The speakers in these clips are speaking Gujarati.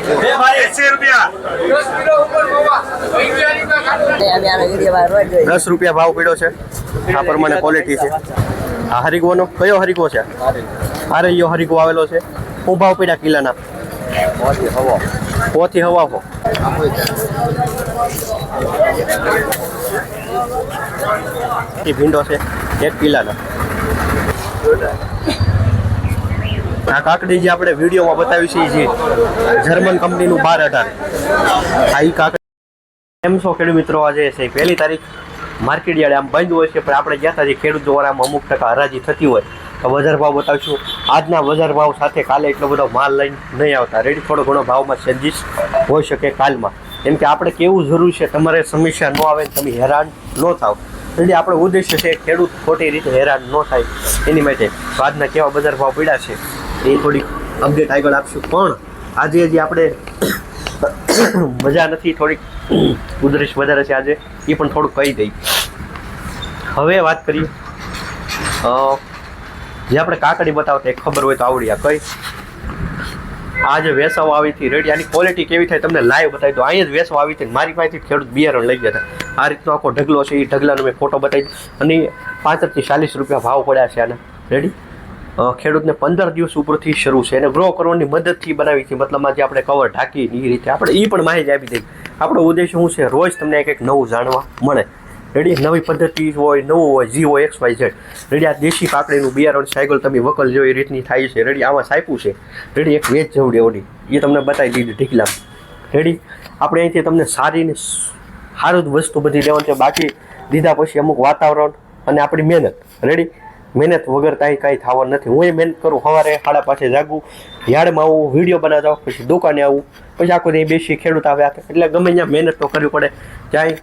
₹10 ભાવ પડ્યો છે. આ પ્રમાણે ક્વોલિટી છે. આ હરીગવાનો કયો હરીગો છે? હારૈયો હરીગો આવેલો છે. શું ભાવ પડ્યા કિલાના? 5 થી હવા ભીંડો છે 1 કિલાના. આ કાકડી જે આપણે વિડીયોમાં બતાવી છે જે જર્મન કંપનીનું 12-18 આ કાકડી. એમ છો ખેડૂત મિત્રો, આજે છે 1 તારીખ. માર્કેટ યાર્ડ આમ બંધ હોય છે, પણ આપણે ગયા હતા જે ખેડૂત દ્વારામાં અમુક ટકા હરાજી થતી હોય તો બજાર ભાવ બતાવીશું. આજના બજાર ભાવ સાથે કાલે એટલો બધો માલ લઈને નહીં આવતા. રેડી થોડો ઘણો ભાવમાં ચેન્જીસ હોઈ શકે કાલમાં. કેમ કે આપણે કેવું જરૂરી છે તમારે સમસ્યા ન આવે, તમે હેરાન ન થાવ. રેડી આપણો ઉદ્દેશ્ય છે ખેડૂત ખોટી રીતે હેરાન ન થાય એની માટે. તો આજના કેવા બજાર ભાવ પડ્યા છે એ થોડીક અપડેટ આગળ આપશું. પણ આજે જે આપણે મજા નથી, થોડીક ઉધરસ વધારે છે આજે, એ પણ થોડુંક કહી દઈ. હવે વાત કરીએ જે આપણે કાકડી બતાવતા એક ખબર હોય તો આવડી. આ કઈ આ જે વેસવ આવી હતી રેડી, આની ક્વોલિટી કેવી થાય તમને લાઈવ બતાવી દો. અહીંયા જ વેસવ આવી હતી, મારી પાસેથી ખેડૂત બિયારણ લઈ ગયા હતા. આ રીતનો આખો ઢગલો છે, એ ઢગલાનો મેં ફોટો બતાવી અને 35 થી 40 રૂપિયા ભાવ પડ્યા છે આના. રેડી ખેડૂતને 15 દિવસ ઉપરથી શરૂ છે, એને ગ્રો કરવાની મદદથી બનાવી હતી. મતલબ આજે આપણે કવર ઢાંકી એ રીતે આપણે એ પણ માહિતી આપી દઈએ. આપણો ઉદ્દેશ શું છે? રોજ તમને કંઈક નવું જાણવા મળે. રેડી નવી પદ્ધતિ હોય, નવું હોય, જી હોય XYZ. રેડી આ દેશી કાકડીનું બિયારણ સાયકલ તમે વકલ જો એ રીતની થાય છે. રેડી આમાં સાયપું છે. રેડી એક વેચ જેવડી ઓડી એ તમને બતાવી દીધી ઢીકલા. રેડી આપણે અહીંથી તમને સારી ને સારું જ વસ્તુ બધી લેવાની છે. બાકી દીધા પછી અમુક વાતાવરણ અને આપણી મહેનત. રેડી મહેનત વગર કાંઈ થવાનું નથી. હું એ મહેનત કરું, સવારે 5:30 જાગું, યાર્ડમાં આવું, વિડીયો બનાવતા પછી દુકાને આવું, પછી આખો દી બેસી ખેડૂત આવે. એટલે ગમે ત્યાં મહેનત તો કરવી પડે. ક્યાંય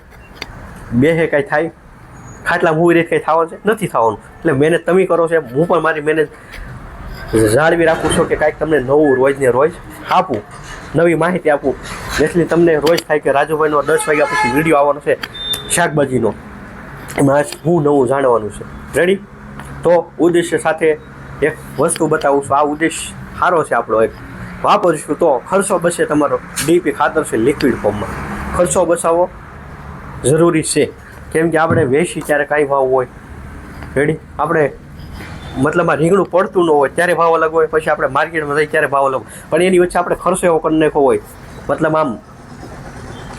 બેહે કાંઈ થાય ખાટલા મૂવી રીતે કંઈ થવાનું છે નથી થવાનું. એટલે મહેનત તમે કરો છો, હું પણ મારી મહેનત જાળવી રાખું છું કે કાંઈક તમને નવું રોજને રોજ આપું, નવી માહિતી આપું. જેટલી તમને રોજ થાય કે રાજુભાઈનો 10 વાગ્યા પછી વિડીયો આવવાનો છે શાકભાજીનો, એમાં હું નવું જાણવાનું છે. રેડી તો ઉદ્દેશ્ય સાથે એક વસ્તુ બતાવું છું. આ ઉદ્દેશ સારો છે આપણો, એક વાપરીશું તો ખર્ચો બચે તમારો. DAP ખાતર છે લિક્વિડ ફોર્મમાં, ખર્ચો બચાવવો જરૂરી છે. કેમ કે આપણે વેચી ત્યારે કાંઈ ભાવ હોય. રેડી આપણે મતલબમાં રીંગણું પડતું ન હોય ત્યારે ભાવ અલગ હોય, પછી આપણે માર્કેટમાં જઈએ ત્યારે ભાવ અલગ, પણ એની વચ્ચે આપણે ખર્ચો એવો કરી નાખ્યો હોય. મતલબ આમ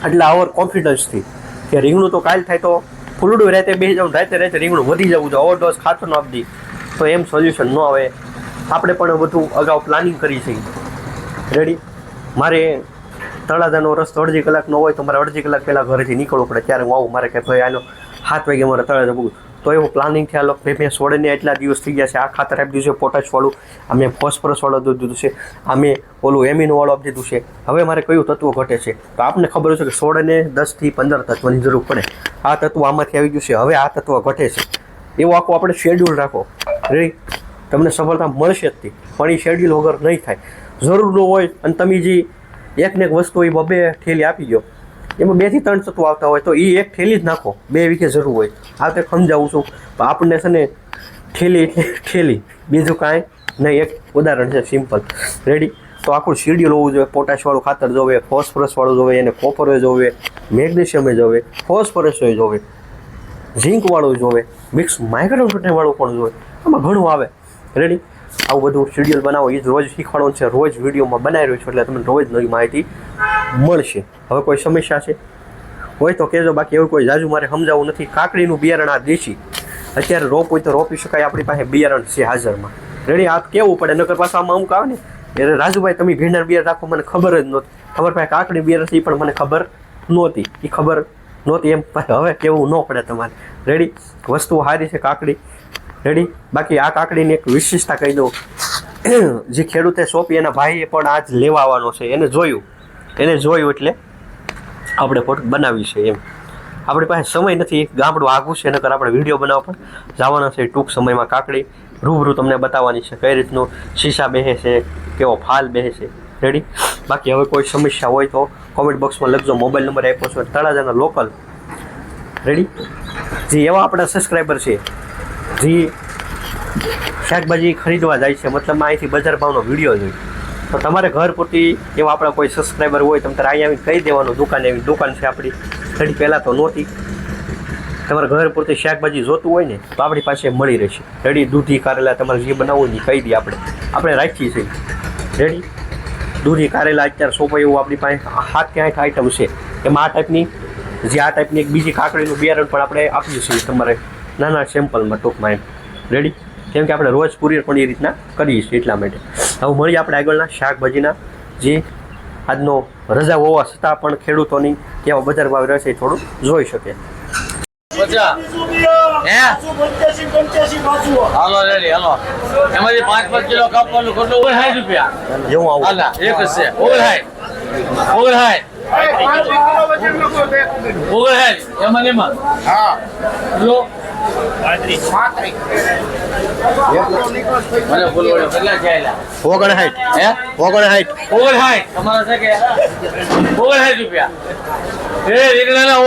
એટલે ઓવર કોન્ફિડન્સથી કે રીંગણું તો કાલ થાય તો ફૂલડું રાતે બેસી જાઉં, રાતે રીંગણું વધી જવું જોઈએ, ઓવરડોઝ ખાતર ન આપી તો એમ સોલ્યુશન ન આવે. આપણે પણ બધું અગાઉ પ્લાનિંગ કરી છે. રેડી મારે તળાજાનો રસ્તો 1.5 કલાકનો હોય તો મારે 1.5 કલાક પહેલાં ઘરેથી નીકળવું પડે. ત્યારે હું આવું, મારે કે ભાઈ આનો 7 વાગે મારે તળાજા બગું તો એવું પ્લાનિંગ થયા લોકો. ભાઈ મેં છોડને એટલા દિવસ થઈ ગયા છે, આ ખાતર આપી દીધું છે પોટાશવાળું, આ મેં ફોસ્ફરસવાળું દીધું છે, આ મેં ઓલું એમિનોવાળું આપી દીધું છે. હવે મારે કયું તત્વ ઘટે છે તો આપણને ખબર છે કે છોડને 10 થી 15 તત્વની જરૂર પડે. આ તત્વ આમાંથી આવી ગયું છે, હવે આ તત્વ ઘટે છે. એવું આખું આપણે શેડ્યુલ રાખો. રેડી તમને સફળતા મળશે જ તે, પણ એ શેડ્યુલ વગર નહીં થાય. જરૂર ન હોય અને તમે જે એકને એક વસ્તુ એ 2 થેલી આપી દો, એમાં 2 થી 3 તત્વો આવતા હોય તો એ એક થેલી જ નાખો. 2 વીઘે જરૂર હોય. આ તો સમજાવું છું. આપણને છે ને થેલી એટલે થેલી, બીજું કાંઈ નહીં. એક ઉદાહરણ છે સિમ્પલ. રેડી તો આખું શેડ્યુલ હોવું જોઈએ. પોટાશવાળું ખાતર જોવે, ફોસ્ફરસવાળું જોવે, એને કોપર જોવે, મેગ્નેશિયમ જોવે, ફોસ્ફરસ જોવે, ઝીંકવાળું જોવે, મિક્સ માઇક્રોન્યુટ્રન્ટવાળું પણ જોવે. આમાં ઘણું આવે. રેડી આવું બધું શેડ્યુલ બનાવો, એ જ રોજ શીખવાડવાનું છે. રોજ વિડીયોમાં બનાવી રહ્યો છું એટલે તમને રોજ નવી માહિતી મળશે. હવે કોઈ સમસ્યા છે હોય તો કહેજો, બાકી એવું કોઈ જાજુ મારે સમજાવવું નથી. કાકડીનું બિયારણ આ દેશી અત્યારે રોપ હોય તો રોપી શકાય. આપણી પાસે બિયારણ છે હાજરમાં. રેડી આ કેવું પડે, નકર પાછા આમાં અમુક આવે ને એટલે રાજુભાઈ તમે ભીંડાર બિયાર રાખો, મને ખબર જ નહોતી. ખબર પાસે કાકડી બિયારણ છે એ પણ મને ખબર નહોતી. એ ખબર નહોતી એમ હવે કેવું ન પડે તમારે. રેડી વસ્તુઓ સારી છે કાકડી. રેડી બાકી આ કાકડીની એક વિશેષતા કહી દઉં. જે ખેડૂતે સોંપી એના ભાઈએ પણ આજ લેવા આવવાનો છે. એને જોયું એટલે આપણે ફોટો બનાવી છે એમ. આપણી પાસે સમય નથી, ગામડું આઘું છે, નકર આપણે વિડીયો બનાવવા પણ જવાના છે ટૂંક સમયમાં. કાકડી રૂબરૂ તમને બતાવવાની છે કઈ રીતનું શીશા બેસે છે, કેવો ફાલ બેસે છે. રેડી બાકી હવે કોઈ સમસ્યા હોય તો કોમેન્ટ બોક્સમાં લખજો. મોબાઈલ નંબર આપ્યો છે તળાજાના લોકલ. રેડી જે એવા આપણા સબસ્ક્રાઈબર છે જે શાકભાજી ખરીદવા જાય છે, મતલબ અહીંથી બજાર ભાવનો વિડીયો જોઈ તો તમારે ઘર પૂરતી એવા આપણા કોઈ સબસ્ક્રાઈબર હોય તમે તારે અહીંયા આવીને કહી દેવાનું દુકાન એવી દુકાન છે આપણી ઘડી પહેલાં તો નહોતી. તમારે ઘર પૂરતી શાકભાજી જોતું હોય ને તો આપણી પાસે મળી રહેશે. રેડી દૂધી કારેલા તમારે જે બનાવવું હોય એ કહી દઈએ આપણે રાખીએ છીએ. રેડી દૂધી કારેલા અત્યારે સોંપાય એવું આપણી પાસે 7 કે 8 આઈટમ છે. એમાં આ ટાઈપની એક બીજી કાકડીનું બિયારણ પણ આપણે આપીએ છીએ તમારે નાના સેમ્પલમાં ટૂંકમાં એમ. રેડી કેમ કે આપણે રોજ કુરિયર પણ એ રીતના કરીએ છીએ એટલા માટે. હવે મળીએ આપણે આગળના શાકભાજીના જે આજનો રજા હોવા છતાં પણ ખેડૂતોની કેવા બજાર ભાવ રહેશે થોડું જોઈ શકે. હાલો રેડી હાલો એમાંથી 5 કિલો કાપવાનું કેટલું 60 રૂપિયા જેવું આવું હાલા એક જ છે 59 એમાં હા કિલો 35 મને બોલો કેટલા ચાલ્યા 59 હે 59 તમારા છે કે 59 રૂપિયા એ રીંગણાના 59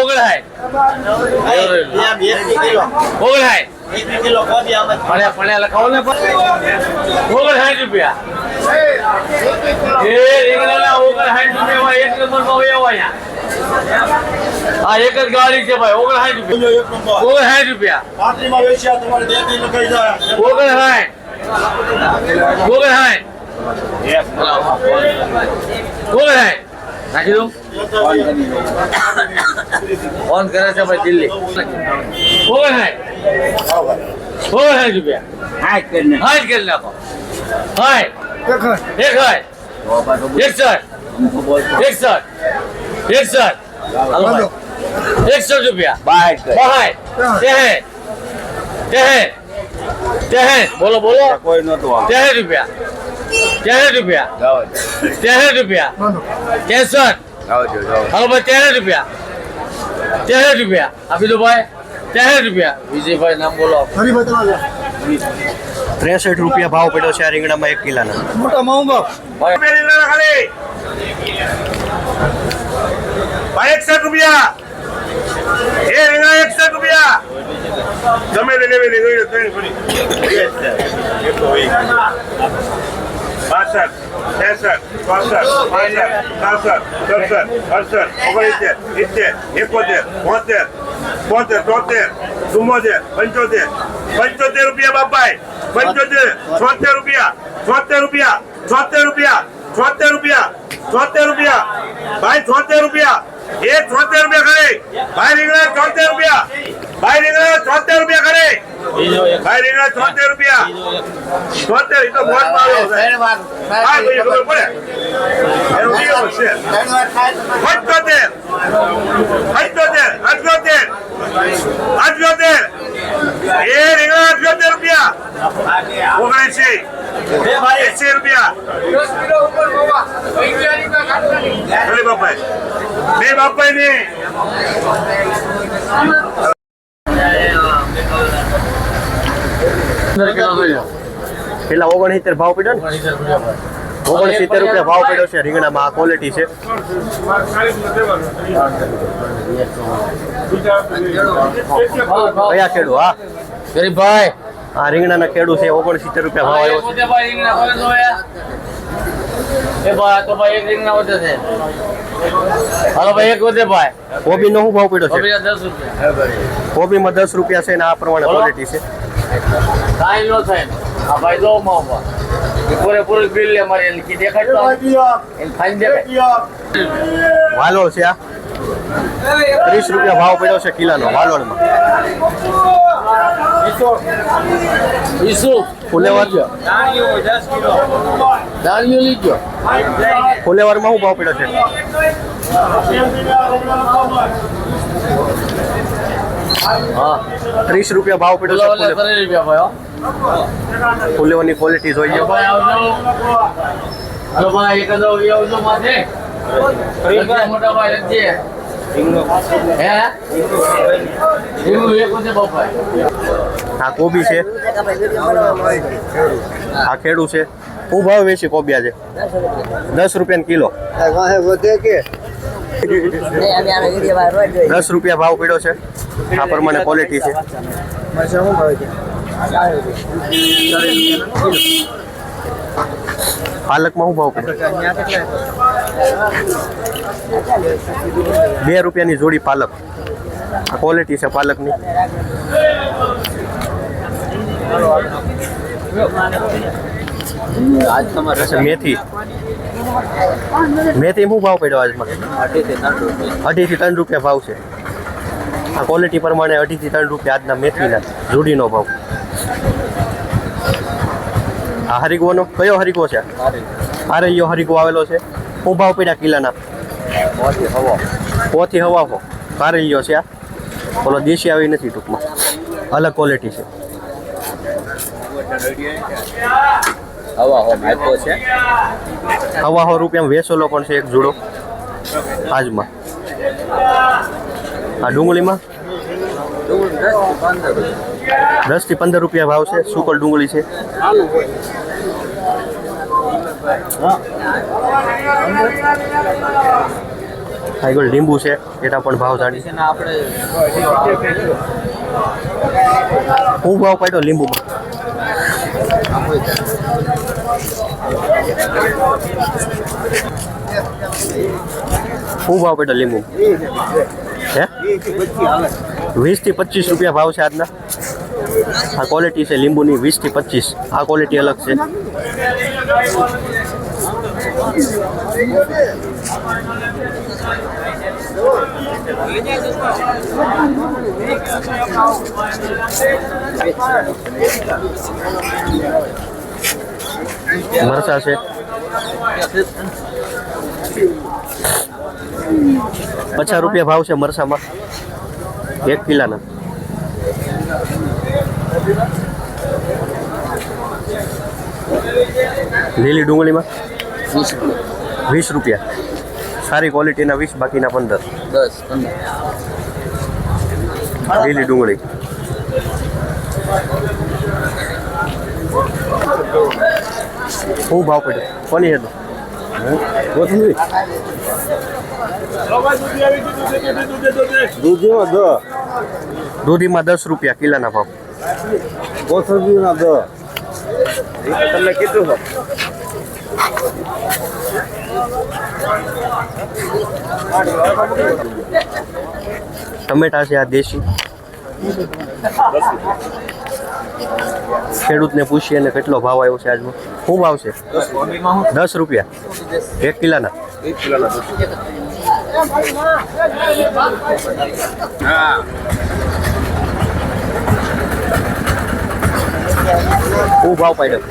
પડ્યા લખાવો ને 59 રૂપિયા એ રીંગણાના 59 રૂપિયા એક નંબરમાં હોય અહીંયા એક જ ગાડી છે ભાઈ 59 રૂપિયા 59 નાખી દઉં ફોન કરે છે ભાઈ દિલ્હી 59 રૂપિયા હાઈટ કરી નાખો હાય 61 રૂપિયા બોલો 63 રૂપિયા 63 રૂપિયા 63 હાલો ભાઈ 63 રૂપિયા આપી દો ભાઈ 63 રૂપિયા વિજયભાઈ નામ બોલો 63 રૂપિયા ભાવ પડ્યો છે આ રીંગણામાં 1 કિલોના. મોટા મોંઘો ખાલી 61 રૂપિયા એ રીંગણા 61 રૂપિયા તમે લેવી ગઈ ત્રણ ફરી 62 63 64 65 66 67 68 69 70 71 72 73 74 75 રૂપિયા બાપાઈ 75 76 રૂપિયા 76 રૂપિયા 76 રૂપિયા 76 રૂપિયા ભાઈ 76 રૂપિયા એ 76 રૂપિયા ખરે ભાઈ રીંગણા 76 રૂપિયા ભાઈ રીંગણા 76 રૂપિયા ખરે ભાઈ રીંગણા 76 રૂપિયા 76 તો મોટ માર્યો છે હા ભાઈ ખબર પડે એનો નિયમ છે 78 એ રીંગણા 78 રૂપિયા 79 રૂપિયા બે બાપાઈ ને પેલા 69 ભાવ પડ્યો ને 69 રૂપિયા ભાવ પડ્યો છે રીંગણામાં. આ ક્વોલિટી છે. કયા ખેડૂ? હા ગરીબભાઈ આ રીંગણાના ખેડૂ છે 69 રૂપિયા ભાવ આવ્યો છે. એ ભાઈ તો ભાઈ એક રીંગણા વધે છે હાલો ભાઈ એક વધે ભાઈ કોબીનો શું ભાવ પડ્યો છે? 10 રૂપિયા કોબીમાં 10 રૂપિયા છે ને આ પ્રમાણે ક્વોલિટી છે. કાંઈ ન થાય આ ભાઈ જો માવા પૂરેપૂરું બિલ લે મારી એની દેખાય તો એને ખાઈ દેખાય વાલોળ છે આ 30 રૂપિયા ભાવ પડ્યો છે કિલોનો વાલોળમાં. ઈસુ ફુલેવર દાળીઓ લીધો ફુલેવરમાં શું ભાવ પડ્યો છે? હા 30 રૂપિયા ભાવ પડ્યો છે. 30 રૂપિયા ભાઈ ફુલેવરની ક્વોલિટી જોઈએ. ભાઈ આવજો હલો ભાઈ એક દો આવજો માથે મોટા ભાઈ લખજે હે એક વધે બાપા આ કોબી છે. આ ખેડૂ છે. શું ભાવ વેચી કોબી આજે? 10 રૂપિયા કિલો. 10 રૂપિયા ભાવ પડ્યો છે. આ પ્રમાણે ક્વોલિટી છે. પાલકમાં શું ભાવ પડે? 2 રૂપિયાની જોડી પાલક. આ ક્વોલિટી છે પાલકની. આજ તમારે પછી મેથી. મેથી શું ભાવ પડ્યો આજમાં? 2.5 થી 3 રૂપિયા ભાવ છે. આ ક્વોલિટી પ્રમાણે 2.5 થી 3 રૂપિયા આજના મેથીના જોડીનો ભાવ. આ હરીગવાનો કયો હરીગો છે? આરૈયો હરીગો આવેલો છે. શું ભાવ પડ્યા કિલાના? 4 થી હવા કારેલિયો છે. આ ઓલો દેશી આવી નથી, ટૂંકમાં અલગ ક્વોલિટી છે. હવા 100 રૂપિયામાં વેચેલો પણ છે એક જોડો આજમાં. આ ડુંગળીમાં 10 થી 15 રૂપિયા ભાવ છે. સુકલ ડુંગળી છે. આગળ લીંબુ છે, એના પણ ભાવ જાણી. શું ભાવ પડ્યો લીંબુમાં? શું ભાવ પડ્યો લીંબુ? હે 20 થી 25 રૂપિયા ભાવ છે આજના. આ ક્વોલિટી છે લીંબુની 20 થી 25. આ ક્વોલિટી અલગ છે. મરચા છે 50 રૂપિયા ભાવ છે મરચામાં 1 કિલાના. લીલી ડુંગળીમાં 20 રૂપિયા. સારી ક્વોલિટીના 20, બાકીના 15. લીલી ડુંગળી. શું ભાવ પડ્યો? કોની હતું? દૂધીમાં 10 રૂપિયા કિલાના ભાવ. તમને કીધું ટમેટા છે આ દેશી. ખેડૂતને પૂછીએ ને કેટલો ભાવ આવ્યો છે આજમાં. શું ભાવ છે? 10 રૂપિયા 1 કિલાના. શું ભાવ પડ્યો?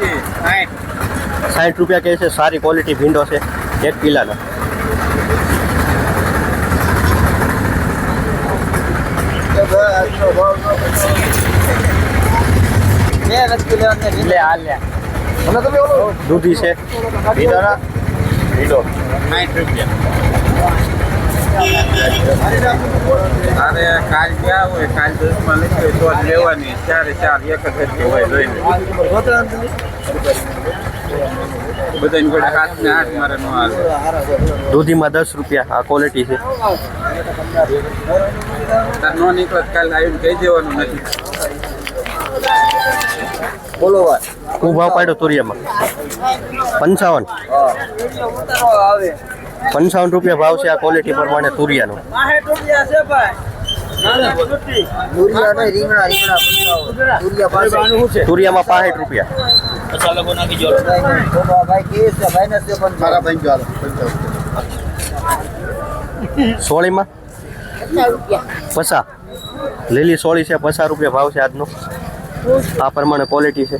60 રૂપિયા કહે છે. સારી ક્વોલિટી ભીંડો છે 1 કિલાના. દૂધી છે. અરે કાલ ગયા હોય, કાલ 10 માં લખી હોય તો લેવાની. 4 એક જ હોય જોઈને બધાની જોડે 7 ને 8 મારે નો આવે. દૂધીમાં 10 રૂપિયા. આ ક્વોલિટી છે. તાર નો નીકળત કાલ આવીને કહી દેવાનું નથી. બોલો ભાઈ. શું ભાવ પાડ્યો તુરિયામાં? 55. 55 રૂપિયા ભાવ છે આ ક્વોલિટી પ્રમાણે તુરિયાનો. તુરિયામાં 65 રૂપિયા. સોળીમાં 50. લીલી સોળી છે 50 રૂપિયા ભાવ છે આજનો. આ પ્રમાણે ક્વોલિટી છે.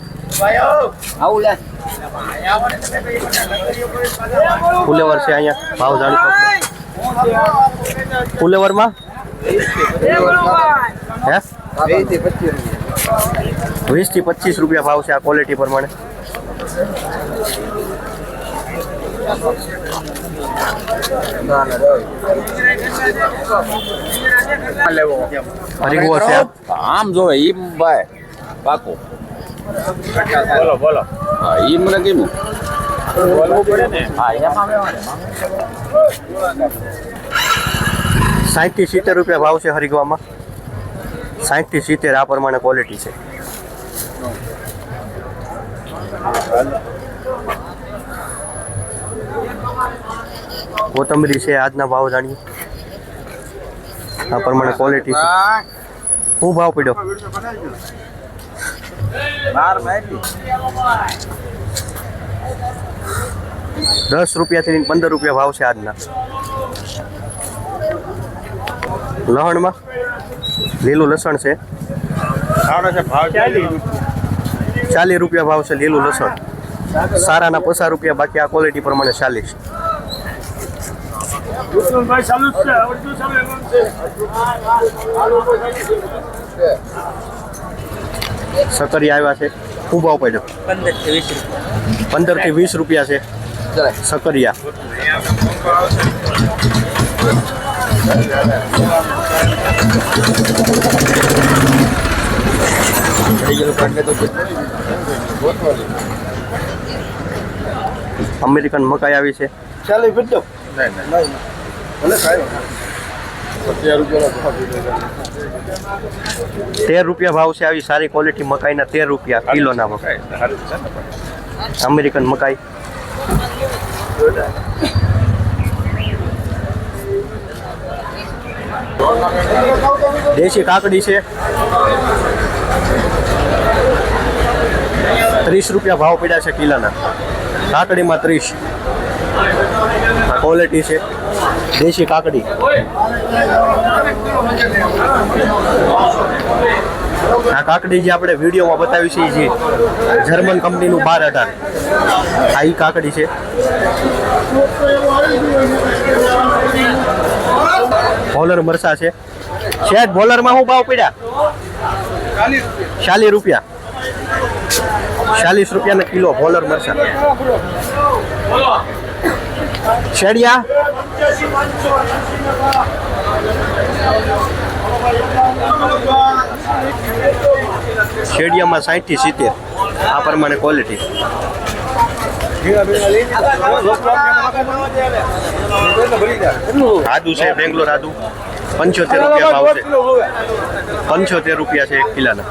ફુલેવર છે અહીંયા ભાવ જાણી શકો. ફુલેવરમાં હે 20 થી 25 રૂપિયા ભાવ છે આ ક્વોલિટી પ્રમાણે. હરીગવો છે આમ જોવે ઈ ભાઈ પાકો. બોલો બોલો. હા ઈ મને કેમું બોલવું પડે ને. હા એમાં 60 થી 70 રૂપિયા ભાવ છે હરીગવામાં. 60 થી 70 આ પ્રમાણે ક્વોલિટી છે. કોથમરી છે, આજના ભાવ જાણીએ. આ પ્રમાણે ક્વોલિટી છે. શું ભાવ પડ્યો? 10 રૂપિયાથી 15 રૂપિયા ભાવ છે આજના. લહણમાં લીલું લસણ છે, 40 રૂપિયા ભાવ છે લીલું લસણ. સારાના 50 રૂપિયા, બાકી આ ક્વોલિટી પ્રમાણે 40. સકરિયા આવ્યા છે. શું ભાવ પડ્યો? 15 થી 20 રૂપિયા છે સકરિયા. અમેરિકન મકાઈ આવી છે. 13 રૂપિયા ભાવ છે. આવી સારી ક્વોલિટી મકાઈના 13 રૂપિયા કિલોના મકાઈ. અમેરિકન મકાઈ. દેશી કાકડી છે, 30 રૂપિયા ભાવ પડ્યા છે કિલોના. કાકડીમાં 30. આ ક્વોલિટી છે દેશી કાકડી. આ કાકડી જે આપણે વિડીયોમાં બતાવી છે જે જર્મન કંપનીનું 12-18, આ ઈ કાકડી છે. ભોલર મરસા છે. શેઠ, ભોલરમાં શું ભાવ પડ્યા? 40 રૂપિયા. 40 રૂપિયાના કિલો ભોલર મરસા. શેડિયા શેડિયામાં 60 થી 70. આ પ્રમાણે ક્વોલિટી. આદુ છે, બેંગ્લોર આદુ 75 રૂપિયા ભાવ છે. 75 રૂપિયા છે 1 કિલોના.